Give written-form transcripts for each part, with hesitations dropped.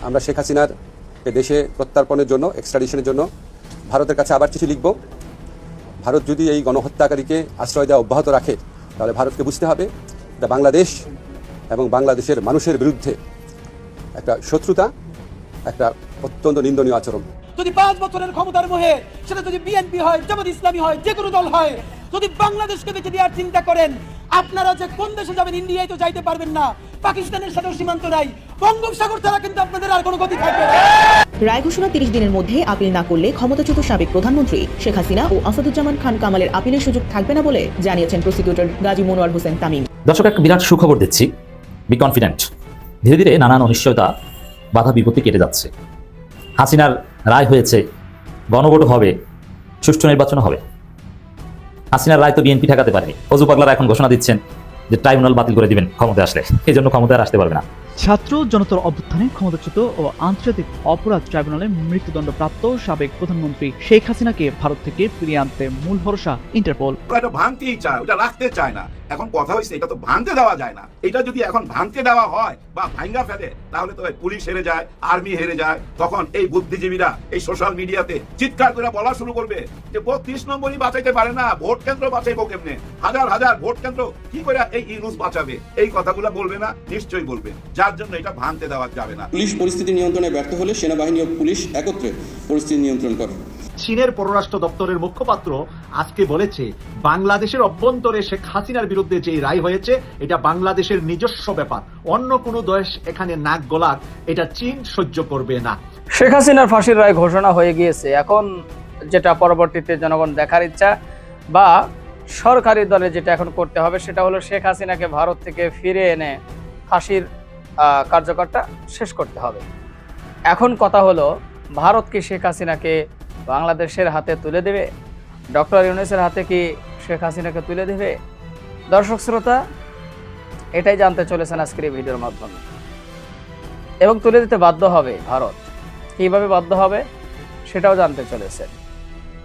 আমরা শেখ হাসিনার দেশে প্রত্যার্পণের জন্য, এক্সট্রাডিশনের জন্য ভারতের কাছে আবার চিঠি লিখব। ভারত যদি এই গণহত্যাকারীকে আশ্রয় দেওয়া অব্যাহত রাখে, তাহলে ভারতকে বুঝতে হবে এটা বাংলাদেশ এবং বাংলাদেশের মানুষের বিরুদ্ধে একটা শত্রুতা, একটা অত্যন্ত নিন্দনীয় আচরণ। যদি 5 বছরের ক্ষমতার মোহে সেটা যদি বিএনপি হয়, জামাত ইসলামী হয়, যে কোনো দল হয়, যদি বাংলাদেশকে বেঁচে দেওয়ার চিন্তা করেন, আপনারা যে কোন দেশে যাবেন, ইন্ডিয়ায় তো যাইতে পারবেন না, পাকিস্তানের সাথেও সীমান্ত নাই, বঙ্গোপসাগর ছাড়া কিন্তু আপনাদের আর কোনো গতি থাকবে না। রায় ঘোষণা 30 দিনের মধ্যে আপিল না করলে ক্ষমতাচ্যুত সাবেক প্রধানমন্ত্রী শেখ হাসিনা ও আসাদুজ্জামান খান কামালের আপিলের সুযোগ থাকবে না বলে জানিয়েছেন প্রসিকিউটর গাজী মনোয়ার হোসেন তামিম। দর্শক, একটা বিরাট সুখবর দিচ্ছি, বি কনফিডেন্ট। ধীরে ধীরে নানান অনিশ্চয়তা, বাধা বিপত্তি কেটে যাচ্ছে। হাসিনার রায় হয়েছে, গণভোট হবে, সুষ্ঠু নির্বাচন হবে। হাসিনার রায় তো বিএনপি ঠেকাতে পারেনি। অজু পাগলারা এখন ঘোষণা দিচ্ছেন যে ট্রাইব্যুনাল বাতিল করে দিবেন ক্ষমতায় আসলে, এই জন্য ক্ষমতায় আর আসতে পারবে না। ছাত্র জনতার অভ্যুত্থানে ক্ষমতাচ্যুত ও আন্তর্জাতিক অপরাধ ট্রাইব্যুনালে মৃত্যুদণ্ডপ্রাপ্ত সাবেক প্রধানমন্ত্রী শেখ হাসিনাকে ভারত থেকে ফিরিয়ে আনতে মূল ভরসা ইন্টারপোল। এটা ভাঙতেই চায়, ওটা রাখতে চায় না। এখন কথা হয়েছে এটা তো ভাঙতে দেওয়া যায় না। এটা যদি এখন ভাঙতে দেওয়া হয় বা ভাঙ্গা ফেলে, তাহলে তো পুলিশ হেরে যায়, আর্মি হেরে যায়। তখন এই বুদ্ধিজীবীরা এই সোশ্যাল মিডিয়াতে চিৎকার করে বলা শুরু করবে যে 32 নম্বরই বাঁচাইতে পারে না, ভোট কেন্দ্র বাঁচাইবো কেমনে, হাজার হাজার ভোট কেন্দ্র কি করে এই ইউনুস বাঁচাবে। এই কথাগুলো বলবে না? নিশ্চয়ই বলবে। যার জন্য এটা ভাঙতে দেওয়া যাবে না। পুলিশ পরিস্থিতি নিয়ন্ত্রণে ব্যর্থ হলে সেনাবাহিনী ও পুলিশ একত্রে পরিস্থিতি নিয়ন্ত্রণ করে। চীনের পররাষ্ট্র দপ্তরের মুখপাত্র আজকে বলেছে, বাংলাদেশের অভ্যন্তরে শেখ হাসিনার বিরুদ্ধে যে রায় হয়েছে এটা বাংলাদেশের নিজস্ব ব্যাপার, অন্য কোনো দেশ এখানে নাক গলাক এটা চীন সহ্য করবে না। শেখ হাসিনার ফাঁসির রায় ঘোষণা হয়ে গিয়েছে। এখন যেটা পরবর্তীতে জনগণ দেখার ইচ্ছা বা সরকারি দলে যেটা এখন করতে হবে সেটা হলো শেখ হাসিনাকে ভারত থেকে ফিরে এনে ফাঁসির কার্যকরটা শেষ করতে হবে। এখন কথা হলো, ভারত কি শেখ হাসিনাকে বাংলাদেশের হাতে তুলে দেবে? ডক্টর ইউনূসের হাতে কি শেখ হাসিনাকে তুলে দেবে? দর্শক শ্রোতা, এটাই জানতে চলেছেন আজকের এই ভিডিওর মাধ্যমে, এবং তুলে দিতে বাধ্য হবে ভারত। কিভাবে বাধ্য হবে সেটাও জানতে চলেছেন,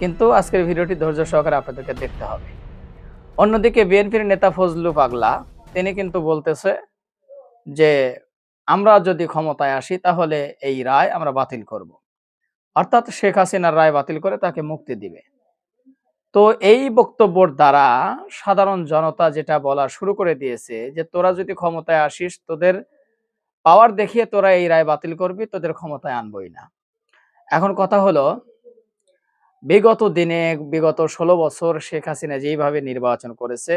কিন্তু আজকের ভিডিওটি ধৈর্য সহকারে আপনাদেরকে দেখতে হবে। অন্যদিকে বিএনপির নেতা ফজলু পাগলা তিনি কিন্তু বলতেছে যে আমরা যদি ক্ষমতায় আসি তাহলে এই রায় আমরা বাতিল করব, অর্থাৎ শেখ হাসিনার রায় বাতিল করে তাকে মুক্তি দিবে। তো এই বক্তব্যের দ্বারা সাধারণ জনতা যেটা বলা শুরু করে দিয়েছে যে তোরা যদি ক্ষমতায় আসিস, তোদের পাওয়ার দেখিয়ে তোরা এই রায় বাতিল করবি, তোদের ক্ষমতায় আনবই না। এখন কথা হলো, বিগত দিনে বিগত 16 বছর শেখ হাসিনা যেইভাবে নির্বাচন করেছে,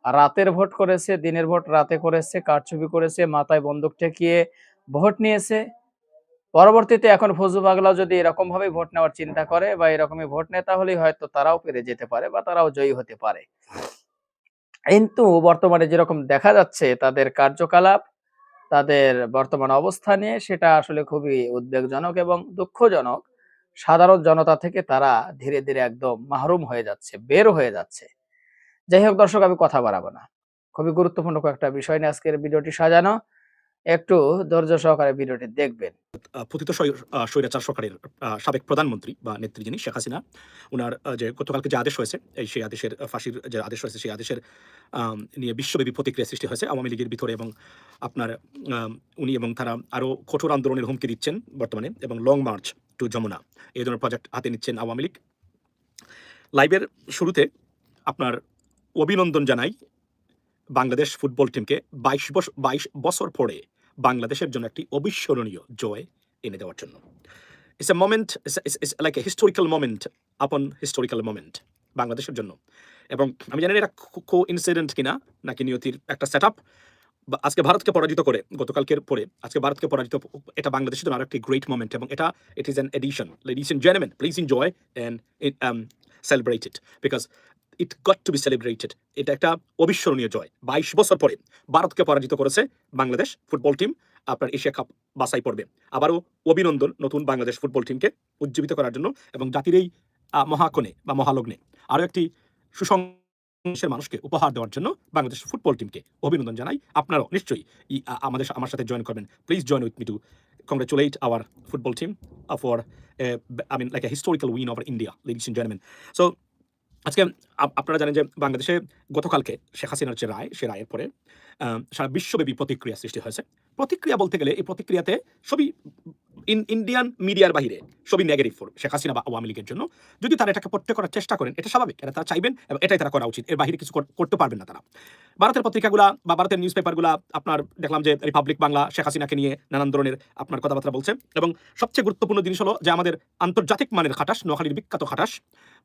রাতের ভোট করেছে, দিনের ভোট রাতে করেছে, কারচুপি করেছে, মাথায় বন্দুক ঠেকিয়ে ভোট নিয়েছে। পরবর্তীতে এখন ফজলু পাগলা যদি এরকম ভাবে ভোট নেওয়ার চিন্তা করে বা এরকমই ভোট নেয়, তাহলেই হয়তো তারাও পেরে যেতে পারে বা তারাও জয়ী হতে পারে। কিন্তু বর্তমানে যেরকম দেখা যাচ্ছে তাদের কার্যকলাপ, তাদের বর্তমান অবস্থা নিয়ে, সেটা আসলে খুবই উদ্বেগজনক এবং দুঃখজনক। সাধারণ জনতা থেকে তারা ধীরে ধীরে একদম মাহরুম হয়ে যাচ্ছে, বের হয়ে যাচ্ছে। যাই হোক দর্শক, আমি কথা বাড়াবো না, খুবই গুরুত্বপূর্ণ কয়েকটা বিষয় নিয়ে আজকের ভিডিওটি সাজানো, একটু ধৈর্য সহকারে ভিডিওটি দেখবেন। পতিত স্বৈরাচার সরকারের সাবেক প্রধানমন্ত্রী বা নেত্রী যিনি শেখ হাসিনা, ওনার যে গতকালকে যে আদেশ হয়েছে, সেই আদেশের ফাঁসির যে আদেশ হয়েছে, সেই আদেশের নিয়ে বিশ্বব্যাপী প্রতিক্রিয়া সৃষ্টি হয়েছে আওয়ামী লীগের ভিতরে। এবং আপনার উনি এবং তারা আরও কঠোর আন্দোলনের হুমকি দিচ্ছেন বর্তমানে, এবং লং মার্চ টু যমুনা এই ধরনের প্রজেক্ট হাতে নিচ্ছেন আওয়ামী লীগ। লাইভের শুরুতে আপনার অভিনন্দন জানাই বাংলাদেশ ফুটবল টিমকে 22 বছর পরে বাংলাদেশের জন্য একটি অবিস্মরণীয় জয় এনে দেওয়ার জন্য। It's a moment, it's like a historical moment আপন হিস্টোরিক্যাল মোমেন্ট বাংলাদেশের জন্য। এবং আমি জানি এটা কোইন্সিডেন্ট কিনা নাকি নিয়তির একটা সেট আপ। আজকে ভারতকে পরাজিত করে, গতকালকের পরে আজকে ভারতকে পরাজিত, এটা বাংলাদেশের জন্য আরো একটি গ্রেট মোমেন্ট, এবং it is an edition. Ladies and gentleman, please enjoy and celebrate it, because it got to be celebrated. এটা একটা অবিস্মরণীয় জয়। 22 বছর পরে ভারতকে পরাজিত করেছে বাংলাদেশ ফুটবল টিম, আপনার এশিয়া কাপ বাছাই পড়বে। আবারও অভিনন্দন নতুন বাংলাদেশ ফুটবল টিমকে উজ্জীবিত করার জন্য, এবং জাতির এই মহাকণে বা মহালগ্নে আরও একটি সুসংস্কারের মানুষকে উপহার দেওয়ার জন্য বাংলাদেশ ফুটবল টিমকে অভিনন্দন জানাই। আপনারাও নিশ্চয়ই আমার সাথে জয়েন করবেন। Please join with me two congratulate our football team for like a historical win over India, ladies and gentlemen. So আজকে আপনারা জানেন যে বাংলাদেশে গতকালকে শেখ হাসিনার যে রায়, সে রায়ের পরে সারা বিশ্বব্যাপী প্রতিক্রিয়া সৃষ্টি হয়েছে। প্রতিক্রিয়া বলতে গেলে এই প্রতিক্রিয়াতে সবই ইন্ডিয়ান মিডিয়ার বাইরে সবই নেগেটিভ ফর শেখ হাসিনা বা আওয়ামী লীগের জন্য। যদি তারা এটাকে প্রত্যেক করার চেষ্টা করেন, এটা স্বাভাবিক, এটা তারা চাইবেন এবং এটাই তারা করা উচিত। এর বাইরে কিছু করতে পারবেন না তারা। ভারতের পত্রিকাগুলা বা ভারতের নিউজ পেপারগুলা আপনার দেখলাম যে রিপাবলিক বাংলা শেখ হাসিনাকে নিয়ে নানান ধরনের আপনার কথাবার্তা বলছে। এবং সবচেয়ে গুরুত্বপূর্ণ জিনিস হলো যে আমাদের আন্তর্জাতিক মানের খাটাস, নোয়াখালীর বিখ্যাত খাটাস,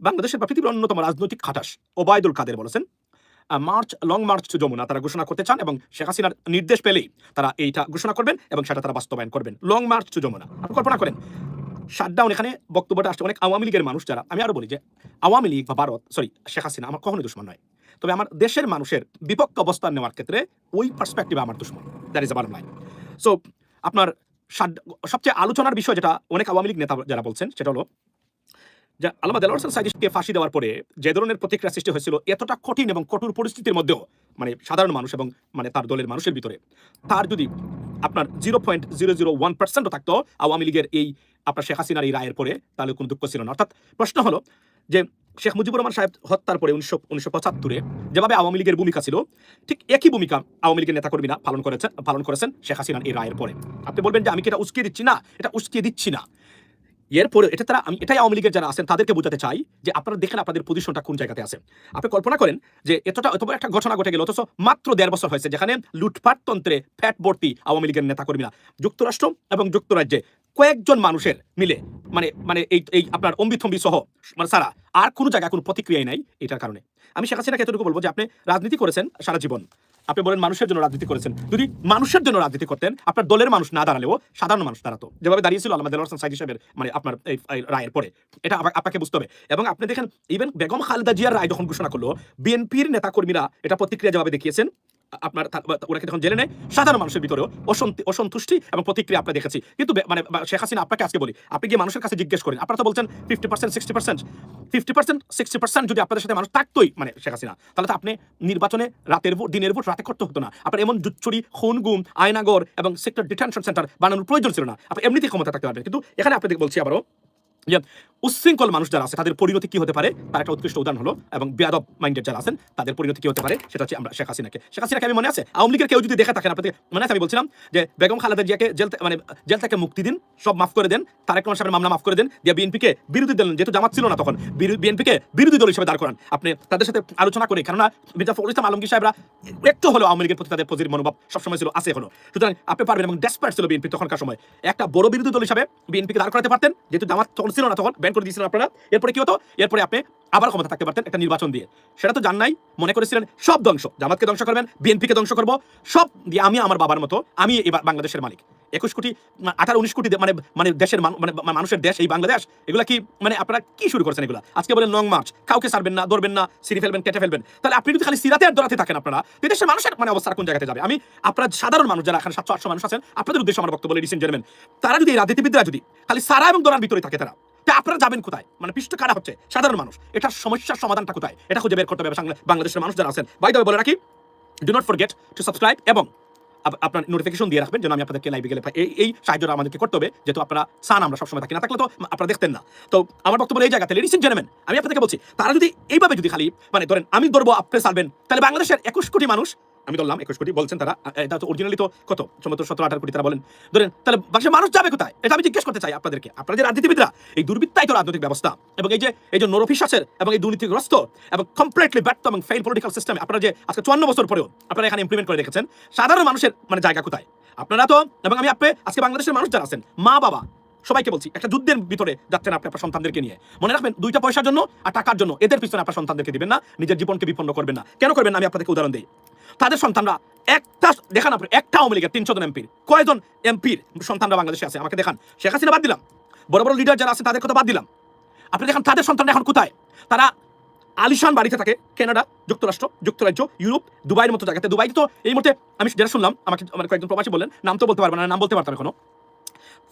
বাংলাদেশের বা পৃথিবীর অন্যতম রাজনৈতিক খাটাস ওবায়দুল কাদের বলেছেন লং মার্চ টু যমুনা তারা ঘোষণা করতে চান এবং শেখ হাসিনার নির্দেশ পেলেই তারা এইটা ঘোষণা করবেন এবং সেটা তারা বাস্তবায়ন করবেন। লং মার্চ টু যমুনা, আপনি কল্পনা করেন শাটডাউন। এখানে বক্তব্যটা আসছে অনেক আওয়ামী লীগের মানুষ যারা, আমি আরো বলি যে আওয়ামী লীগ বা ভারত শেখ হাসিনা আমার কখনোই দুশ্মন নয়, তবে আমার দেশের মানুষের বিপক্ষ অবস্থান নেওয়ার ক্ষেত্রে ওই পার্সপেক্টিভে আমার দুশ্মন। That is a bottom line. So আপনার সবচেয়ে আলোচনার বিষয় যেটা অনেক আওয়ামী লীগ নেতা যারা বলছেন সেটা হলো যে আল্লামা দেলোয়ার হোসেন সাইদিকে ফাঁসি দেওয়ার পরে যে ধরনের প্রতিক্রিয়া সৃষ্টি হয়েছিল, এতটা কঠিন এবং কঠোর পরিস্থিতির মধ্যেও মানে সাধারণ মানুষ এবং মানে তার দলের মানুষের ভিতরে তার যদি আপনার 0.001% থাকতো আওয়ামী লীগের এই আপনার শেখ হাসিনার এই রায়ের পরে, তাহলে কোনো দুঃখ ছিল না। অর্থাৎ প্রশ্ন হলো যে শেখ মুজিবুর রহমান সাহেব হত্যার পরে 1975-এ যেভাবে আওয়ামী লীগের ভূমিকা ছিল, ঠিক একই ভূমিকা আওয়ামী লীগের নেতাকর্মীরা পালন করেছেন শেখ হাসিনার এই রায়ের পরে। আপনি বলবেন যে আমি কি এটা উস্কিয়ে দিচ্ছি? না, এটা উস্কিয়ে দিচ্ছি না। এরপরে আমি এটাই আওয়ামী লীগের যারা আছেন তাদেরকে বোঝাতে চাই যে আপনারা দেখেন আপনাদের পজিশনটা কোন জায়গাতে আছে। আপনি কল্পনা করেন যে এত বড় একটা ঘটনা ঘটে গেল, অথচ মাত্র 1.5 বছর হয়েছে যেখানে লুটপাট তন্ত্রে ফ্যাট ভর্তি আওয়ামী লীগের নেতাকর্মীরা যুক্তরাষ্ট্র এবং যুক্তরাজ্যে কয়েকজন মানুষের মিলে মানে এই আপনার অম্বিথম্বি সহ মানে সারা আর কোনো জায়গায় কোনো প্রতিক্রিয়াই নাই। এটার কারণে আমি শেখ হাসিনাকে এতটুকু বলবো যে আপনি রাজনীতি করেছেন সারা জীবন, আপনি বলেন মানুষের জন্য রাজনীতি করেছেন, যদি মানুষের জন্য রাজনীতি করতেন আপনার দলের মানুষ না দাঁড়ালেও সাধারণ মানুষ দাঁড়াতো, যেভাবে দাঁড়িয়েছিল আল্লামা দেলোয়ার হোসেন সাইদি সাহেবের মানে আপনার এই রায়ের পরে। এটা আপনাকে বুঝতে হবে। এবং আপনি দেখেন ইভেন বেগম খালেদা জিয়ার রায় যখন ঘোষণা করলো, বিএনপির নেতাকর্মীরা এটা প্রতিক্রিয়া যেভাবে দেখিয়েছেন, আপনার ওনাকে যখন জেলে নেয় সাধারণ মানুষের ভিতরেও অসন্তুষ্টি এবং প্রতিক্রিয়া আমরা দেখেছি। কিন্তু মানে শেখ হাসিনা আপনাকে আজকে বলি, আপনি গিয়ে মানুষের কাছে জিজ্ঞেস করেন, আপনারা তো বলছেন 50%, 60% যদি আপনাদের সাথে মানুষ থাকতোই মানে শেখ হাসিনা, তাহলে তো আপনি নির্বাচনে দিনের ভোট রাতে করতে হতো না। আপনার এমন জুচ্চুরি, খুন, গুম, আয়নাগর এবং সেক্টর ডিটেনশন সেন্টার বানানোর প্রয়োজন ছিল না। আপনি এমনিতেই ক্ষমতা থাকতে পারবেন। কিন্তু এখানে আপনাদের বলছি আবারও যে উচ্ছৃঙ্খল মানুষ যারা আছে তাদের পরিণতি কি হতে পারে তার একটা উৎকৃষ্ট উদাহরণ হলো, এবং বেয়াদব মাইন্ডেড যারা আছেন তাদের পরিণতি কি হতে পারে সেটা হচ্ছে আমরা শেখ হাসিনাকে আমি মনে আছে আওয়ামী লীগের কেউ যদি দেখে থাকেন, আপনাদের মনে আছে আমি বলছিলাম যে বেগম খালেদা জিয়াকে জেল থেকে মুক্তি দিন, সব মাফ করে দেন, তারেক রহমান সাহেবের মামলা মাফ করে দেন, দিয়ে বিএনপিকে বিরোধী দল, যেহেতু জামাত ছিল না তখন, বিএনপিকে বিরোধী দল হিসেবে দাঁড় করান। আপনি তাদের সাথে আলোচনা করে, কেননা মির্জা ফখরুল ইসলাম আলমগীর সাহেবরা একটু হলো আওয়ামী লীগের প্রতি তাদের পজিটিভ মনোভাব সবসময় ছিল, আছে এখনো। সুতরাং আপনি পারবেন, এবং ডেসপারেট ছিল বিএনপি তখনকার সময়, একটা বড় বিরোধী দল হিসাবে বিএনপিকে দাঁড় করাতে পারতেন, যেহেতু জামাত তখন ছিল না, তখন ব্যান করে দিয়েছিলেন আপনারা। এরপরে কি হতো? এরপরে আপনি আবার ক্ষমতা থাকতে পারতেন একটা নির্বাচন দিয়ে। সেটা তো জান নাই, মনে করেছিলেন সব ধ্বংস, জামাতকে ধ্বংস করবেন, বিএনপিকে ধ্বংস করবো, সব দিয়ে আমি আমার বাবার মতো আমি এবার বাংলাদেশের মালিক। 21 কোটি 18-19 কোটি মানে দেশের মানুষের দেশ এই বাংলাদেশ, এগুলা কি মানে আপনারা কি শুরু করছেন এগুলা? আজকে বলেন লং মার্চ, কাউকে ছাড়বেন না, ধরবেন না, সিঁড়ি ফেলবেন, কেটে ফেলবেন। তাহলে আপনি যদি খালি সিরাতে আর দরাতে থাকেন, আপনারা দেশের মানুষের মানে অবস্থা কোন জায়গাতে যাবে? আমি আপনারা সাধারণ মানুষ যারা এখানে 700-800 মানুষ আছেন, আপনাদের উদ্দেশ্যে আমার বক্তব্য, লেডিস এন্ড জেন্টলম্যান, তারা যদি এই রাজনীতিবিদরা যদি খালি সারা এবং দরার ভিতরে থাকে, তারা আপনারা যাবেন কোথায়? মানে পৃষ্ঠ কাটা হচ্ছে সাধারণ মানুষ। এটার সমস্যার সমাধানটা কোথায়? এটা খুঁজে বের করতে হবে বাংলাদেশের মানুষ যারা আছেন। বাই দ্য ওয়ে বলে রাখি, do not forget to subscribe এবং আপনার নোটিফিকেশন দিয়ে রাখবেন যেন আমি আপনাদেরকে লাইভে গেলে এই সাহায্যটা আমাদেরকে করতে হবে, যেহেতু আপনারা চান আমরা সবসময় থাকি, না থাকলে তো আপনারা দেখতেন না। তো আমার বক্তব্য এই জায়গাতে, লেডিস এন্ড জেন্টলম্যান, আমি আপনাদেরকে বলছি, তারা যদি এইভাবে যদি খালি মানে ধরেন আমি ধরবো আপনি চালবেন, তাহলে বাংলাদেশের 21 কোটি মানুষ, আমি ধরলাম 21 কোটি বলছেন তারা, এটা তো অরিজিনালি তো কত 17-18 কোটি তারা বলেন, ধরেন, তাহলে বাংলাদেশের মানুষ যাবে কোথায়? এটা আমি জিজ্ঞেস করতে চাই আপনাদেরকে। আপনারা যে রাজনীতিবিদরা, এই দুর্বৃত্তায়িত রাজনৈতিক ব্যবস্থা এবং এই যে নরফিসাসের এবং এই দুর্নীতিগ্রস্ত এবং কমপ্লিটলি ব্যর্থ এবং ফেইল পলিটিক্যাল সিস্টেম, আপনারা যে আজকে 54 বছর পরেও আপনারা এখানে ইমপ্লিমেন্ট করে রেখেছেন, সাধারণ মানুষের মানে জায়গা কোথায়? আপনারা তো, এবং আমি আজকে বাংলাদেশের মানুষ যারা আছেন, মা বাবা সবাইকে বলছি, একটা যুদ্ধের ভিতরে যাচ্ছেন আপনি আপনার সন্তানদেরকে নিয়ে। মনে রাখবেন, 2টা পয়সার জন্য আর টাকার জন্য এদের পিছনে আপনার সন্তানদেরকে দিবেন না, নিজের জীবনকে বিপন্ন করবেন না। কেন করবেন না? আমি আপনাদেরকে উদাহরণ দিই। তাদের সন্তানরা একটা দেখান, আপনি একটা আওয়ামী লীগের 300 জন এমপির কয়জন এমপির সন্তানরা বাংলাদেশে আছে আমাকে দেখান। শেখ হাসিনা বাদ দিলাম, বড় বড় লিডার যারা আছে তাদের কথা বাদ দিলাম, আপনি দেখেন তাদের সন্তানরা এখন কোথায়? তারা আলিশান বাড়িতে থাকে, কানাডা, যুক্তরাষ্ট্র, যুক্তরাজ্য, ইউরোপ, দুবাইয়ের মতো জায়গাতে। দুবাই তো এই মুহূর্তে আমি যেটা শুনলাম, আমাকে কয়েকজন প্রবাসী বললেন, নাম তো বলতে পারবেন না, নাম বলতে পারতাম এখনো,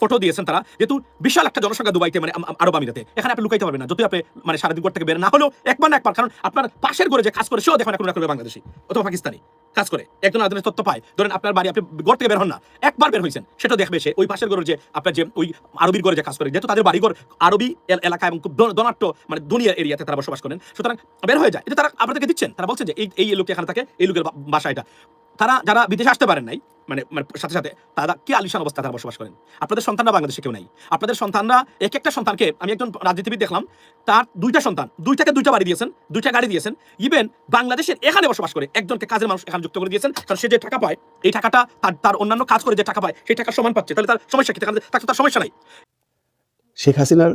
ফটো দিয়েছেন তারা, যেহেতু বিশাল একটা জনসংখ্যা দুবাইতে মানে আরব আমিরাতে, এখানে আপনি লুকাইতে পারবেন না, যদি আপনি মানে সারাদিন ঘর থেকে বের না হলেও একবার না একবার, কারণ আপনার পাশের ঘরে যে কাজ করে সেও দেখেন এখন করবে বাংলাদেশি অথবা পাকিস্তানি কাজ করে, একজন আরেকজনের তথ্য পায়। ধরেন আপনার বাড়ি, আপনি ঘর থেকে বের হন না, একবার বের হয়েছেন, সেটা দেখবে সে ওই পাশের ঘরের যে আপনার যে ওই আরবির ঘরে যে কাজ করে, যেহেতু তাদের বাড়িঘর আরবি এলাকা এবং খুব ধনাঢ্য মানে দুনিয়ার এরিয়াতে তারা বসবাস করেন, সুতরাং বের হয়ে যায়। এটা তারা আপনাদেরকে দিচ্ছেন, তারা বলছেন যে এই লোক এখানে থাকে, এই লোকের বাসা এটা। তারা যারা বিদেশে আসতে পারেন নাই মানে মানে সাথে সাথে তারা কি আলিশান অবস্থা তারা বসবাস করেন। আপনাদের সন্তানরা বাংলাদেশে কেউ নাই। আপনাদের সন্তানরা এক একটা সন্তানকে, আমি একজন রাজনীতিবিদ দেখলাম, তার 2টা সন্তান, 2টাকে 2টা বাড়ি দিয়েছেন, 2টা গাড়ি দিয়েছেন। ইভেন বাংলাদেশের এখানে বসবাস করে একজনকে কাজের মানুষ এখানে যুক্ত করে দিয়েছেন, কারণ সে যে টাকা পায় এই টাকাটা তার অন্যান্য কাজ করে যে টাকা পায় সেই টাকা সমান পাচ্ছে। তাহলে তার সমস্যা কি? তার সমস্যা নাই। শেখ হাসিনার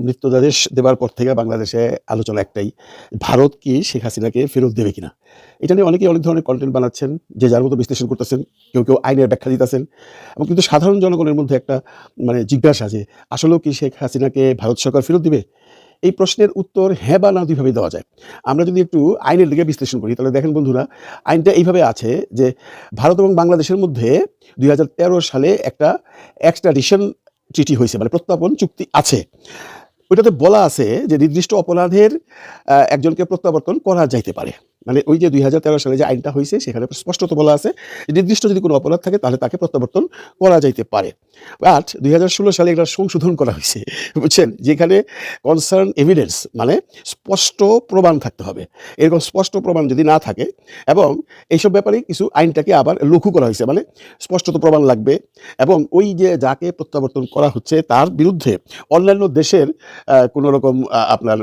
মৃত্যুদাদেশ দেবার পর থেকে বাংলাদেশে আলোচনা একটাই, ভারত কি শেখ হাসিনাকে ফেরত দেবে কিনা। এটা নিয়ে অনেকেই অনেক ধরনের কন্টেন্ট বানাচ্ছেন, যে যার মতো বিশ্লেষণ করতেছেন, কেউ কেউ আইনের ব্যাখ্যা দিতেছেন, এবং কিন্তু সাধারণ জনগণের মধ্যে একটা মানে জিজ্ঞাসা যে আসলেও কি শেখ হাসিনাকে ভারত সরকার ফেরত দিবে। এই প্রশ্নের উত্তর হ্যাঁ বা না দুইভাবে দেওয়া যায়। আমরা যদি একটু আইনের দিকে বিশ্লেষণ করি তাহলে দেখেন বন্ধুরা, আইনটা এইভাবে আছে যে ভারত এবং বাংলাদেশের মধ্যে 2013 সালে একটা এক্সট্রাডিশন চিঠি হয়েছে, মানে প্রত্যর্পণ চুক্তি আছে। ওইটাতে বলা আছে যে নির্দিষ্ট অপরাধের একজনকে প্রত্যাবর্তন করা যাইতে পারে। মানে ওই যে 2013 সালে যে আইনটা হয়েছে সেখানে স্পষ্টত বলা আছে যে নির্দিষ্ট যদি কোনো অপরাধ থাকে তাহলে তাকে প্রত্যাবর্তন করা যাইতে পারে। বাট 2016 সালে একটা সংশোধন করা হয়েছে, বুঝছেন, যেখানে কনসার্ন এভিডেন্স মানে স্পষ্ট প্রমাণ থাকতে হবে। এরকম স্পষ্ট প্রমাণ যদি না থাকে, এবং এইসব ব্যাপারে কিছু আইনটাকে আবার লঘু করা হয়েছে, মানে স্পষ্টত প্রমাণ লাগবে, এবং ওই যে যাকে প্রত্যাবর্তন করা হচ্ছে তার বিরুদ্ধে অন্যান্য দেশের কোনো রকম আপনার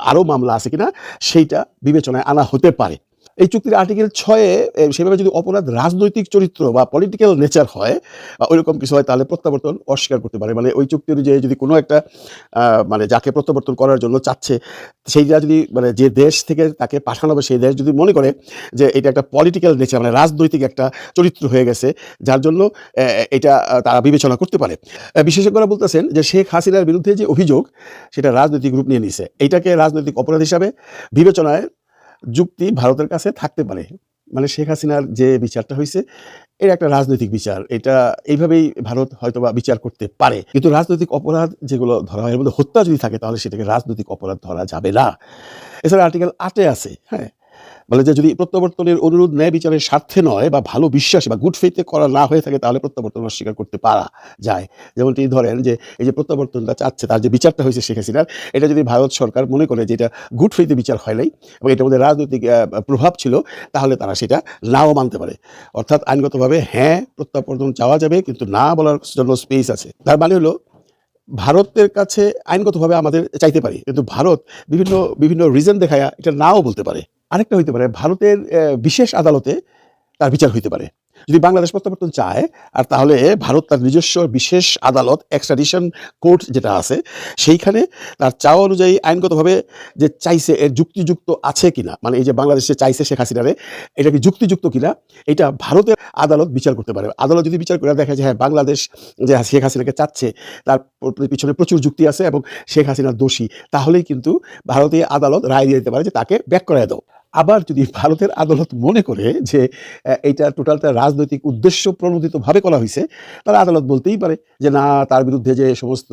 আরও মামলা আছে কিনা সেইটা বিবেচনায় আনা হতে পারে। এই চুক্তির আর্টিকেল 6-এ সেভাবে যদি অপরাধ রাজনৈতিক চরিত্র বা পলিটিক্যাল নেচার হয় বা ওইরকম কিছু হয় তাহলে প্রত্যাবর্তন অস্বীকার করতে পারে। মানে ওই চুক্তি অনুযায়ী যদি কোনো একটা মানে যাকে প্রত্যাবর্তন করার জন্য চাচ্ছে সেইটা যদি মানে যে দেশ থেকে তাকে পাঠানো হবে সেই দেশ যদি মনে করে যে এটা একটা পলিটিক্যাল নেচার মানে রাজনৈতিক একটা চরিত্র হয়ে গেছে যার জন্য এটা তারা বিবেচনা করতে পারে। বিশেষজ্ঞরা বলতেছেন যে শেখ হাসিনার বিরুদ্ধে যে অভিযোগ সেটা রাজনৈতিক রূপ নিয়ে নিছে, এইটাকে রাজনৈতিক অপরাধ হিসাবে বিবেচনায় যুক্তি ভারতের কাছে থাকতে পারে। মানে শেখ হাসিনার যে বিচারটা হয়েছে এটা একটা রাজনৈতিক বিচার, এটা এইভাবেই ভারত হয়তোবা বিচার করতে পারে। কিন্তু রাজনৈতিক অপরাধ যেগুলো ধরা হয় এর মধ্যে হত্যা যদি থাকে তাহলে সেটাকে রাজনৈতিক অপরাধ ধরা যাবে না। এছাড়া আর্টিকেল 8-এ আছে, হ্যাঁ, বলে যে যদি প্রত্যাবর্তনের অনুরোধ ন্যায় বিচারের স্বার্থে নয় বা ভালো বিশ্বাসে বা গুড ফেইথে করা না হয়ে থাকে তাহলে প্রত্যাবর্তন অস্বীকার করতে পারা যায়। যেমনটি ধরেন যে এই যে প্রত্যাবর্তনটা চাচ্ছে তার যে বিচারটা হয়েছে শেখ হাসিনার, এটা যদি ভারত সরকার মনে করে যে এটা গুড ফেইথে বিচার হয় নাই এবং এটার মধ্যে রাজনৈতিক প্রভাব ছিল তাহলে তারা সেটা নাও মানতে পারে। অর্থাৎ আইনগতভাবে হ্যাঁ প্রত্যাবর্তন চাওয়া যাবে কিন্তু না বলার জন্য স্পেস আছে। তার মানে হলো ভারতের কাছে আইনগতভাবে আমাদের চাইতে পারি, কিন্তু ভারত বিভিন্ন বিভিন্ন রিজন দেখায় এটা নাও বলতে পারে। আরেকটা হইতে পারে ভারতের বিশেষ আদালতে তার বিচার হইতে পারে। যদি বাংলাদেশ প্রত্যাবর্তন চায় আর তাহলে ভারত তার নিজস্ব বিশেষ আদালত এক্সট্রাডিশন কোর্ট যেটা আছে সেইখানে তার চাওয়া অনুযায়ী আইনগতভাবে যে চাইছে এর যুক্তিযুক্ত আছে কিনা, মানে এই যে বাংলাদেশে চাইছে শেখ হাসিনারে এটা কি যুক্তিযুক্ত কিনা এটা ভারতের আদালত বিচার করতে পারে। আদালত যদি বিচার করে দেখে যে হ্যাঁ বাংলাদেশ যে শেখ হাসিনাকে চাচ্ছে তার পিছনে প্রচুর যুক্তি আছে এবং শেখ হাসিনা দোষী, তাহলেই কিন্তু ভারতীয় আদালত রায় দিয়ে দিতে পারে যে তাকে ব্যাক করায় দাও। আবার যদি ভারতের আদালত মনে করে যে এইটা টোটালটা রাজনৈতিক উদ্দেশ্য প্রণোদিতভাবে করা হয়েছে তাহলে আদালত বলতেই পারে যে না তার বিরুদ্ধে যে সমস্ত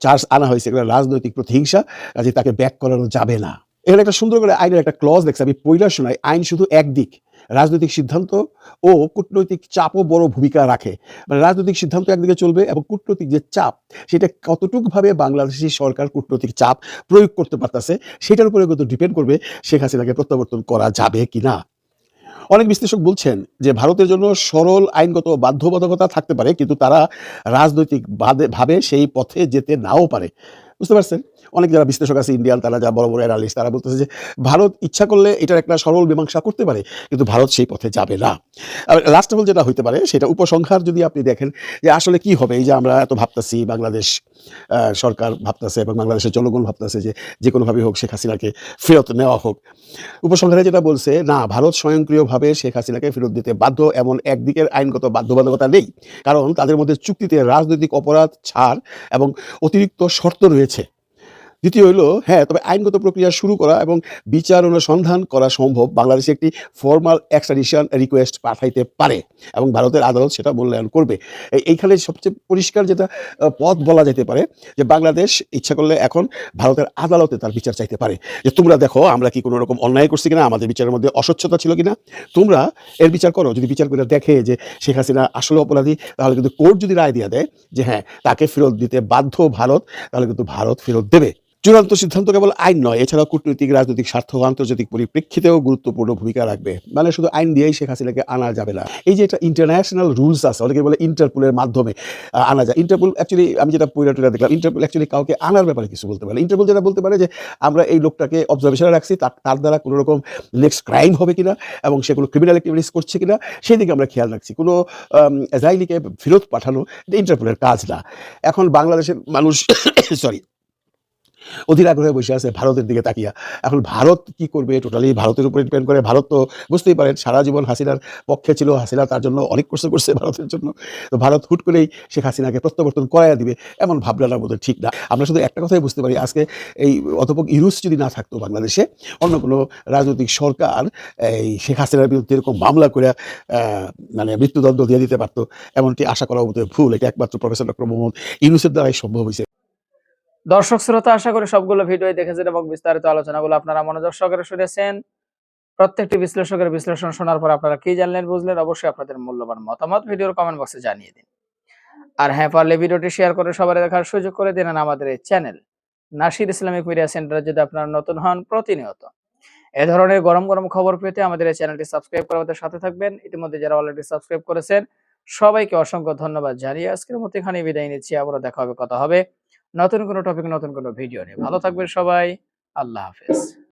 চার্জ আনা হয়েছে এগুলো রাজনৈতিক প্রতিহিংসা, কাজে তাকে ব্যাক করানো যাবে না। এখানে একটা সুন্দর করে আইনের একটা ক্লজ দেখছে, আমি পইলা শোনাই। আইন শুধু একদিক, রাজনৈতিক সিদ্ধান্ত ও কূটনৈতিক চাপও বড় ভূমিকা রাখে। মানে রাজনৈতিক সিদ্ধান্ত একদিকে চলবে এবং কূটনৈতিক যে চাপ সেটা কতটুকুভাবে বাংলাদেশি সরকার কূটনৈতিক চাপ প্রয়োগ করতে পারতেছে সেটার উপরে কিন্তু ডিপেন্ড করবে শেখ হাসিনাকে প্রত্যাবর্তন করা যাবে কিনা। অনেক বিশ্লেষক বলছেন যে ভারতের জন্য সরল আইনগত বাধ্যবাধকতা থাকতে পারে কিন্তু তারা রাজনৈতিক ভাবে সেই পথে যেতে নাও পারে। বুঝতে পারছেন? অনেক যারা বিশ্লেষক আছে ইন্ডিয়ান, তারা যা বড় বড় অ্যানালিস্ট, তারা বলতেছে যে ভারত ইচ্ছা করলে এটার একটা সরল মীমাংসা করতে পারে কিন্তু ভারত সেই পথে যাবে না। আর লাস্ট অফ অল যেটা হইতে পারে সেটা উপসংহার যদি আপনি দেখেন যে আসলে কি হবে, এই যে আমরা এত ভাবতেছি, বাংলাদেশ সরকার ভাবতেছে এবং বাংলাদেশের জনগণ ভাবতেছে যে যে কোনোভাবে হোক শেখ হাসিনাকে ফেরত নেওয়া হোক। উপসংহারে যেটা বলছে না, ভারত স্বয়ংক্রিয়ভাবে শেখ হাসিনাকে ফেরত দিতে বাধ্য এমন একদিকের আইনগত বাধ্যবাধকতা নেই, কারণ তাদের মধ্যে চুক্তিতে রাজনৈতিক অপরাধ ছাড় এবং অতিরিক্ত শর্ত রয়েছে। দ্বিতীয় হলো হ্যাঁ, তবে আইনগত প্রক্রিয়া শুরু করা এবং বিচার অনুসন্ধান করা সম্ভব। বাংলাদেশে একটি ফর্মাল এক্সট্রাডিশন রিকোয়েস্ট পাঠাইতে পারে এবং ভারতের আদালত সেটা মূল্যায়ন করবে। এইখানে সবচেয়ে পরিষ্কার যেটা পথ বলা যেতে পারে যে বাংলাদেশ ইচ্ছা করলে এখন ভারতের আদালতে তার বিচার চাইতে পারে যে তোমরা দেখো আমরা কি কোনো রকম অন্যায় করছি কিনা, আমাদের বিচারের মধ্যে অস্বচ্ছতা ছিল কিনা, তোমরা এর বিচার করো। যদি বিচার করে দেখে যে শেখ হাসিনা আসলে অপরাধী তাহলে কিন্তু কোর্ট যদি রায় দিয়ে দেয় যে হ্যাঁ তাকে ফেরত দিতে বাধ্য ভারত, তাহলে কিন্তু ভারত ফেরত দেবে। চূড়ান্ত সিদ্ধান্ত কেবল আইন নয়, এছাড়াও কূটনৈতিক, রাজনৈতিক স্বার্থ ও আন্তর্জাতিক পরিপ্রেক্ষিতেও গুরুত্বপূর্ণ ভূমিকা রাখবে। মানে শুধু আইন দিয়েই শেখ হাসিনাকে আনা যাবে না। এই যে একটা ইন্টারন্যাশনাল রুলস আছে, অনেকে বলে ইন্টারপোলের মাধ্যমে আনা যায়। ইন্টারপোল অ্যাকচুয়ালি, আমি যেটা পয়লা দেখলাম, ইন্টারপোল অ্যাকচুয়ালি কাউকে আনার ব্যাপারে কিছু বলতে পারে। ইন্টারপোল যেটা বলতে পারে যে আমরা এই লোকটাকে অবজারভেশনে রাখছি, তার দ্বারা কোনো রকম নেক্সট ক্রাইম হবে কিনা এবং সে কোনো ক্রিমিনাল অ্যাক্টিভিটিস করছে কিনা সেদিকে আমরা খেয়াল রাখছি। কোনো এজাইলিকে ফেরত পাঠানো এটা ইন্টারপোলের কাজ না। এখন বাংলাদেশের মানুষ সরি অধীর আগ্রহে বসে আছে ভারতের দিকে তাকিয়া। এখন ভারত কি করবে টোটালি ভারতের উপরে ডিপেন্ড করে। ভারত তো বুঝতেই পারেন সারা জীবন হাসিনার পক্ষে ছিল, হাসিনা তার জন্য অনেক কষ্ট করছে ভারতের জন্য। তো ভারত হুট করেই শেখ হাসিনাকে প্রত্যাবর্তন করাইয়া দিবে এমন ভাবনাটা বোধহয় ঠিক না। আমরা শুধু একটা কথাই বুঝতে পারি, আজকে এই অধ্যাপক ইউনূস যদি না থাকতো বাংলাদেশে, অন্য কোনো রাজনৈতিক সরকার এই শেখ হাসিনার বিরুদ্ধে এরকম মামলা করে মানে মৃত্যুদণ্ড দিয়ে দিতে পারতো, এমনটি আশা করা বোধহয় ভুল। এটা একমাত্র প্রফেসর ডক্টর মোহাম্মদ ইউনূসের দ্বারাই সম্ভব হয়েছে। দর্শক শ্রোতা, আশা করি সবগুলো ভিডিও দেখেছেন এবং বিস্তারিত আলোচনাগুলো আপনারা মনোযোগ সহকারে শুনেছেন। প্রত্যেকটি বিশ্লেষকের বিশ্লেষণ শোনার পর আপনারা কি জানলেন বুঝলেন, অবশ্যই আপনাদের মূল্যবান মতামত ভিডিওর কমেন্ট বক্সে জানিয়ে দিন। আর হ্যাঁ, পারলে ভিডিওটি শেয়ার করে সবার দেখার সুযোগ করে দিন। আমাদের এই চ্যানেল নাশিদ ইসলামিক মিডিয়া সেন্টারে যদি আপনারা নতুন হন, প্রতিনিয়ত এ ধরনের গরম গরম খবর পেতে আমাদের এই চ্যানেলটি সাবস্ক্রাইব করে আমাদের সাথে থাকবেন। ইতিমধ্যে যারা অলরেডি সাবস্ক্রাইব করেছেন সবাইকে অসংখ্য ধন্যবাদ জানিয়ে আজকের মতো এখানে বিদায় নিচ্ছি। আবারও দেখা হবে, কথা হবে নতুন কোনো টপিক, নতুন কোনো ভিডিও নিয়ে। ভালো থাকবেন সবাই, আল্লাহ হাফেজ।